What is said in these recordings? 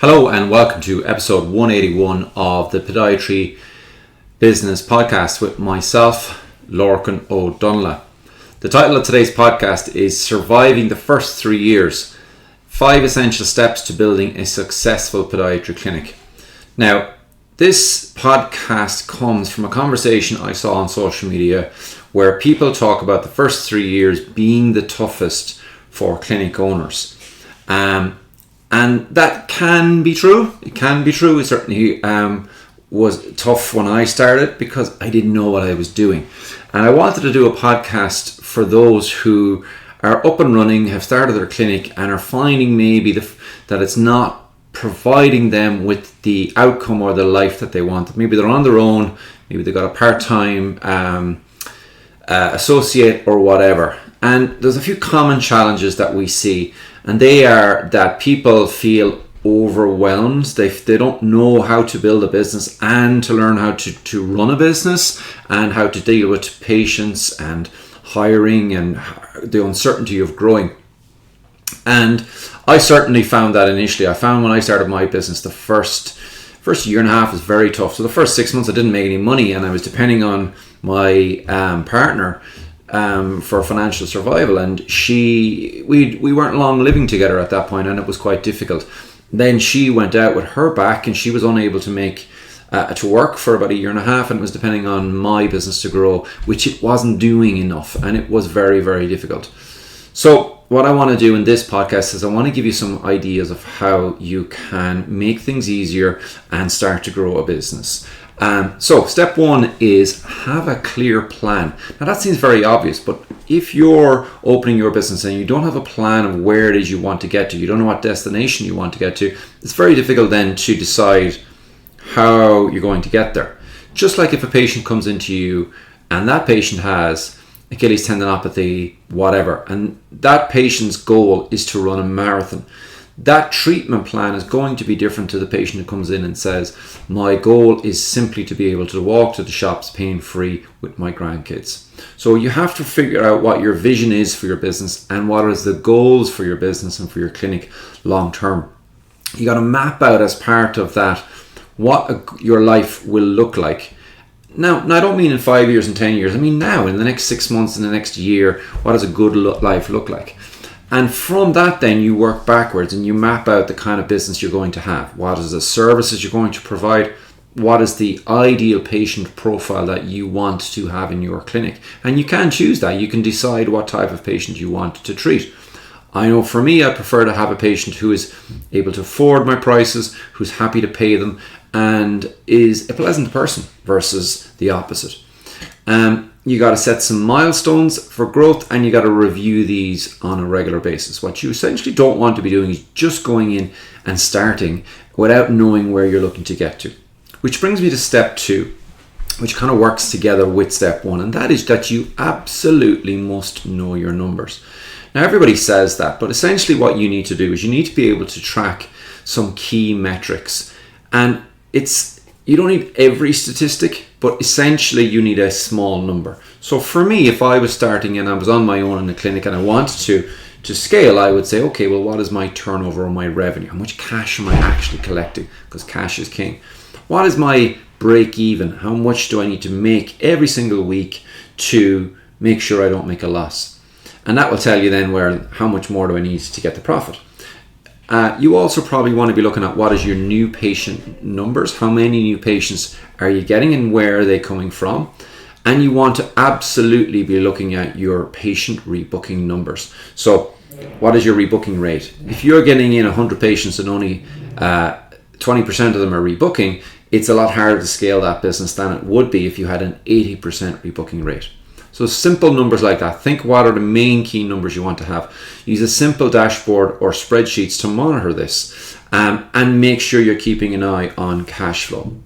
Hello and welcome to episode 181 of the Podiatry Business Podcast with myself, Lorcan O'Donnell. The title of today's podcast is Surviving the First 3 Years, 5 Essential Steps to Building a Successful Podiatry Clinic. Now, this podcast comes from a conversation I saw on social media where people talk about the first 3 years being the toughest for clinic owners. And that can be true. It can be true. It certainly was tough when I started because I didn't know what I was doing. And I wanted to do a podcast for those who are up and running, have started their clinic and are finding maybe that it's not providing them with the outcome or the life that they want. Maybe they're on their own. Maybe they've got a part-time associate or whatever. And there's a few common challenges that we see. And they are that people feel overwhelmed. They don't know how to build a business and to learn how to run a business and how to deal with patients and hiring and the uncertainty of growing. And I certainly found that initially. I found when I started my business, the first year and a half was very tough. So the first 6 months I didn't make any money and I was depending on my partner for financial survival, and we weren't long living together at that point, and it was quite difficult. Then she went out with her back and she was unable to make to work for about a year and a half, and it was depending on my business to grow, which it wasn't doing enough, and it was very, very difficult. So what I want to do in this podcast is I want to give you some ideas of how you can make things easier and start to grow a business. So step one is have a clear plan. Now that seems very obvious, but if you're opening your business and you don't have a plan of where it is you want to get to, you don't know what destination you want to get to, it's very difficult then to decide how you're going to get there. Just like if a patient comes into you and that patient has Achilles tendinopathy, whatever, and that patient's goal is to run a marathon. That treatment plan is going to be different to the patient who comes in and says, my goal is simply to be able to walk to the shops pain-free with my grandkids. So you have to figure out what your vision is for your business and what is the goals for your business and for your clinic long term. You got to map out as part of that what your life will look like. Now, I don't mean in 5 years and 10 years. I mean now, in the next 6 months, in the next year, what does a good life look like? And from that then you work backwards and you map out the kind of business you're going to have. What is the services you're going to provide? What is the ideal patient profile that you want to have in your clinic? And you can choose that. You can decide what type of patient you want to treat. I know for me, I prefer to have a patient who is able to afford my prices, who's happy to pay them, and is a pleasant person versus the opposite. You got to set some milestones for growth and you got to review these on a regular basis. What you essentially don't want to be doing is just going in and starting without knowing where you're looking to get to. Which brings me to step 2, which kind of works together with step 1, and that is that you absolutely must know your numbers. Now everybody says that, but essentially what you need to do is you need to be able to track some key metrics, and you don't need every statistic, but essentially you need a small number. So for me, if I was starting and I was on my own in the clinic and I wanted to scale, I would say, okay, well, what is my turnover or my revenue? How much cash am I actually collecting? Because cash is king. What is my break even? How much do I need to make every single week to make sure I don't make a loss? And that will tell you then how much more do I need to get the profit. You also probably want to be looking at what is your new patient numbers, how many new patients are you getting and where are they coming from, and you want to absolutely be looking at your patient rebooking numbers. So what is your rebooking rate? If you're getting in 100 patients and only 20% of them are rebooking, it's a lot harder to scale that business than it would be if you had an 80% rebooking rate. So simple numbers like that. Think what are the main key numbers you want to have. Use a simple dashboard or spreadsheets to monitor this and make sure you're keeping an eye on cash flow.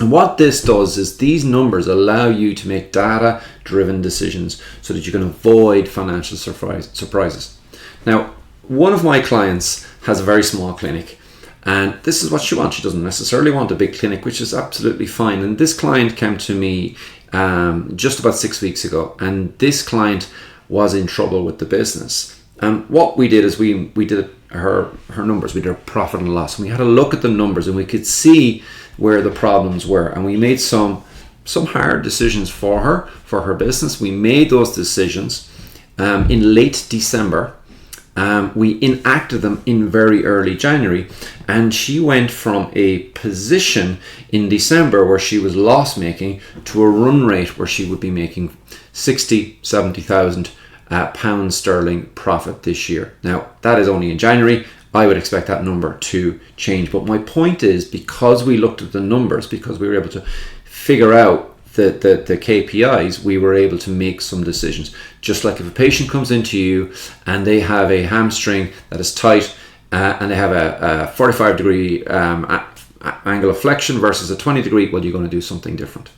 And what this does is these numbers allow you to make data-driven decisions so that you can avoid financial surprises. Now, one of my clients has a very small clinic, and this is what she wants. She doesn't necessarily want a big clinic, which is absolutely fine. And this client came to me just about 6 weeks ago, and this client was in trouble with the business. And what we did is we did her numbers. We did her profit and loss. And we had a look at the numbers, and we could see where the problems were. And we made some hard decisions for her business. We made those decisions in late December. We enacted them in very early January, and she went from a position in December where she was loss making to a run rate where she would be making 70,000 pounds sterling profit this year. Now, that is only in January. I would expect that number to change. But my point is, because we looked at the numbers, because we were able to figure out the KPIs, we were able to make some decisions. Just like if a patient comes into you and they have a hamstring that is tight and they have a 45 degree angle of flexion versus a 20 degree, well, you're going to do something different.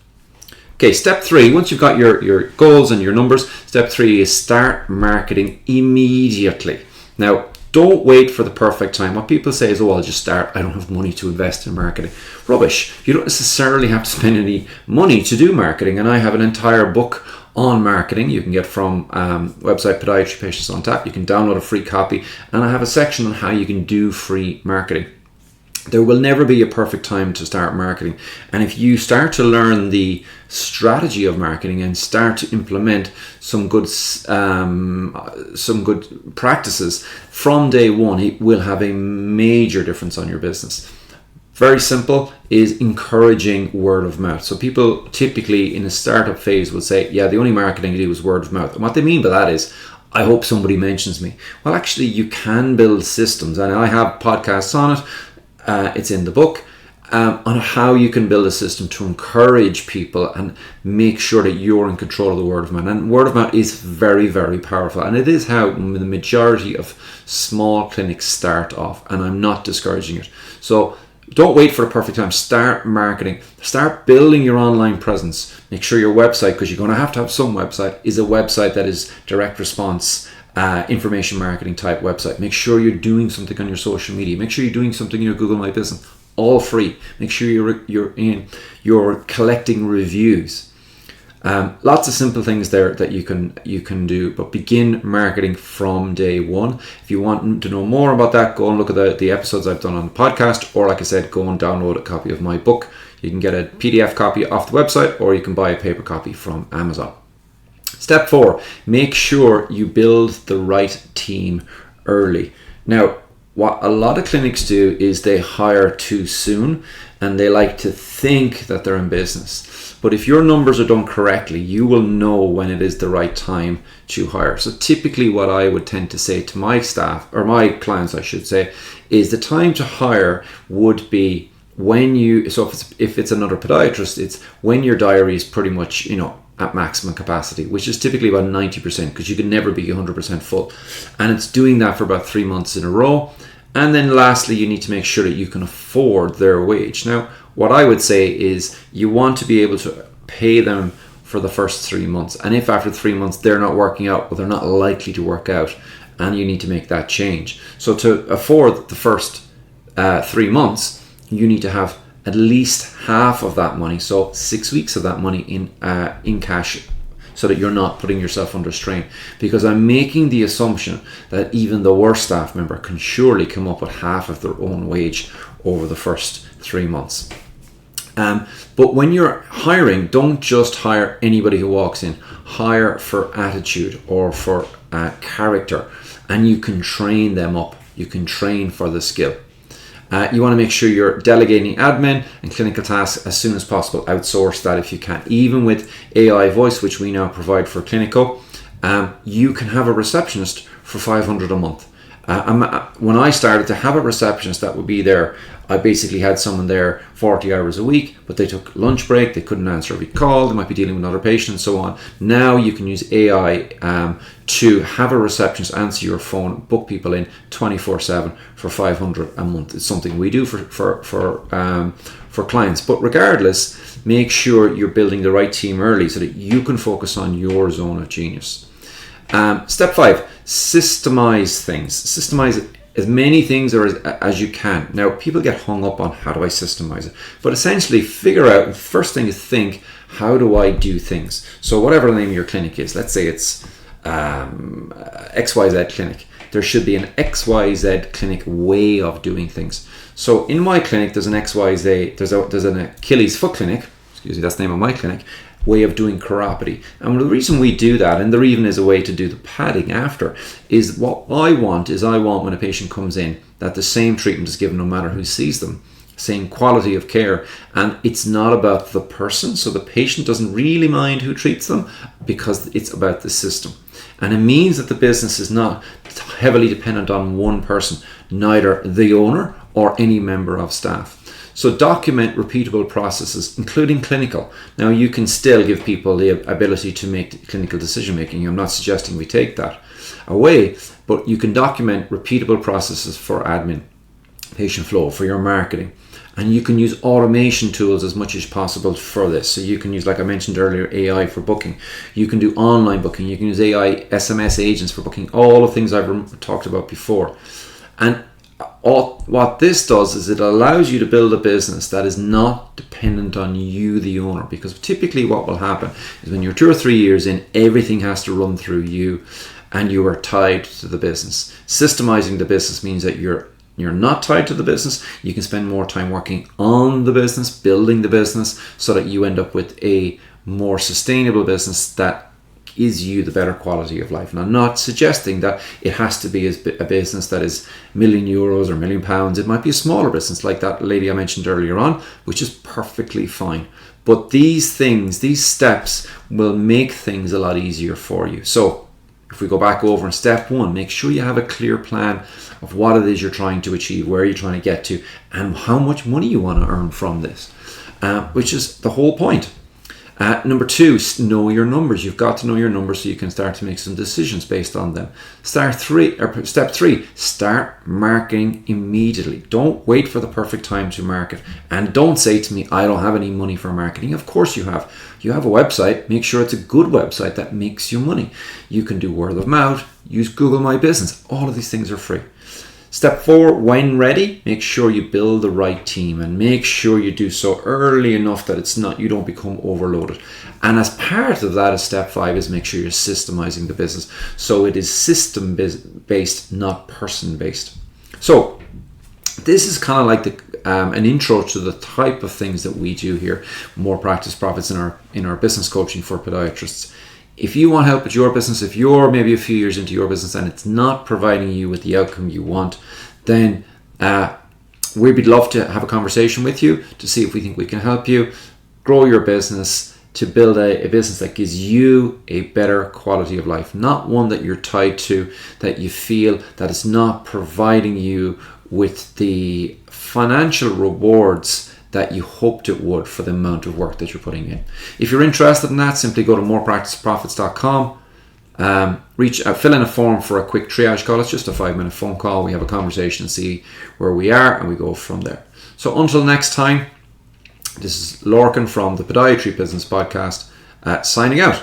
Okay, step 3, once you've got your goals and your numbers, step 3 is start marketing immediately. Now, don't wait for the perfect time. What people say is, oh, I'll just start. I don't have money to invest in marketing. Rubbish. You don't necessarily have to spend any money to do marketing. And I have an entire book on marketing you can get from website Podiatry Patients on Tap. You can download a free copy. And I have a section on how you can do free marketing. There will never be a perfect time to start marketing. And if you start to learn the strategy of marketing and start to implement some good practices from day one, it will have a major difference on your business. Very simple is encouraging word of mouth. So people typically in a startup phase will say, yeah, the only marketing I do is word of mouth. And what they mean by that is, I hope somebody mentions me. Well, actually, you can build systems, and I have podcasts on it. It's in the book on how you can build a system to encourage people and make sure that you're in control of the word of mouth. And word of mouth is very, very powerful. And it is how the majority of small clinics start off. And I'm not discouraging it. So don't wait for a perfect time. Start marketing. Start building your online presence. Make sure your website, because you're going to have some website, is a website that is direct response, information marketing type website. Make sure you're doing something on your social media. Make sure you're doing something in your Google My Business. All free. Make sure you're collecting reviews. Lots of simple things there that you can do, but begin marketing from day one. If you want to know more about that, go and look at the episodes I've done on the podcast, or like I said, go and download a copy of my book. You can get a PDF copy off the website, or you can buy a paper copy from Amazon. Step 4, make sure you build the right team early. Now, what a lot of clinics do is they hire too soon, and they like to think that they're in business. But if your numbers are done correctly, you will know when it is the right time to hire. So typically what I would tend to say to my staff, or my clients I should say, is the time to hire would be when you, so if it's another podiatrist, it's when your diary is pretty much, at maximum capacity, which is typically about 90%, because you can never be 100% full. And it's doing that for about 3 months in a row. And then lastly, you need to make sure that you can afford their wage. Now, what I would say is you want to be able to pay them for the first 3 months. And if after 3 months they're not working out, well, they're not likely to work out, and you need to make that change. So to afford the first 3 months, you need to have at least half of that money, so 6 weeks of that money in cash, so that you're not putting yourself under strain. Because I'm making the assumption that even the worst staff member can surely come up with half of their own wage over the first 3 months. But when you're hiring, don't just hire anybody who walks in. Hire for attitude or for character, and you can train them up. You can train for the skill. You want to make sure you're delegating admin and clinical tasks as soon as possible. Outsource that if you can. Even with AI voice, which we now provide for Clinico, you can have a receptionist for $500 a month. When I started to have a receptionist that would be there, I basically had someone there 40 hours a week, but they took lunch break, they couldn't answer every call, they might be dealing with another patient and so on. Now you can use AI to have a receptionist answer your phone, book people in 24/7 for $500 a month. It's something we do for clients. But regardless, make sure you're building the right team early so that you can focus on your zone of genius. Step 5, systemize things. Systemize as many things as you can. Now, people get hung up on how do I systemize it, but essentially figure out, the first thing is think, how do I do things? So whatever the name of your clinic is, let's say it's XYZ clinic. there should be an XYZ clinic way of doing things. So in my clinic, there's an XYZ, there's an Achilles foot clinic, excuse me, that's the name of my clinic, way of doing chiropody. And the reason we do that, and there even is a way to do the padding after, is what I want when a patient comes in, that the same treatment is given no matter who sees them, same quality of care. And it's not about the person, so the patient doesn't really mind who treats them, because it's about the system. And it means that the business is not heavily dependent on one person, neither the owner or any member of staff. So document repeatable processes, including clinical. Now, you can still give people the ability to make clinical decision making. I'm not suggesting we take that away, but you can document repeatable processes for admin, patient flow, for your marketing. And you can use automation tools as much as possible for this. So you can use, like I mentioned earlier, AI for booking. You can do online booking. You can use AI SMS agents for booking. All the things I've talked about before. And what this does is it allows you to build a business that is not dependent on you, the owner. Because typically what will happen is when you're 2 or 3 years in, everything has to run through you and you are tied to the business. Systemizing the business means that you're not tied to the business. You can spend more time working on the business, building the business, so that you end up with a more sustainable business that gives you the better quality of life. And I'm not suggesting that it has to be a business that is €1 million or £1 million. It might be a smaller business like that lady I mentioned earlier on, which is perfectly fine. But these steps will make things a lot easier for you. So if we go back over in step 1, make sure you have a clear plan of what it is you're trying to achieve, where you're trying to get to, and how much money you want to earn from this, which is the whole point. Number 2, know your numbers. You've got to know your numbers so you can start to make some decisions based on them. Step 3, start marketing immediately. Don't wait for the perfect time to market. And don't say to me, I don't have any money for marketing. Of course you have. You have a website. Make sure it's a good website that makes you money. You can do word of mouth. Use Google My Business. All of these things are free. Step 4, when ready, make sure you build the right team, and make sure you do so early enough that you don't become overloaded. And as part of that, as step 5, is make sure you're systemizing the business. So it is system based, not person based. So this is kind of like an intro to the type of things that we do here, More Practice Profits, in our business coaching for podiatrists. If you want help with your business, if you're maybe a few years into your business and it's not providing you with the outcome you want, then we'd love to have a conversation with you to see if we think we can help you grow your business, to build a business that gives you a better quality of life, not one that you're tied to, that you feel that is not providing you with the financial rewards that you hoped it would for the amount of work that you're putting in. If you're interested in that, simply go to morepracticeprofits.com, fill in a form for a quick triage call. It's just a 5-minute phone call. We have a conversation, see where we are, and we go from there. So until next time, this is Lorcan from the Podiatry Business Podcast, signing out.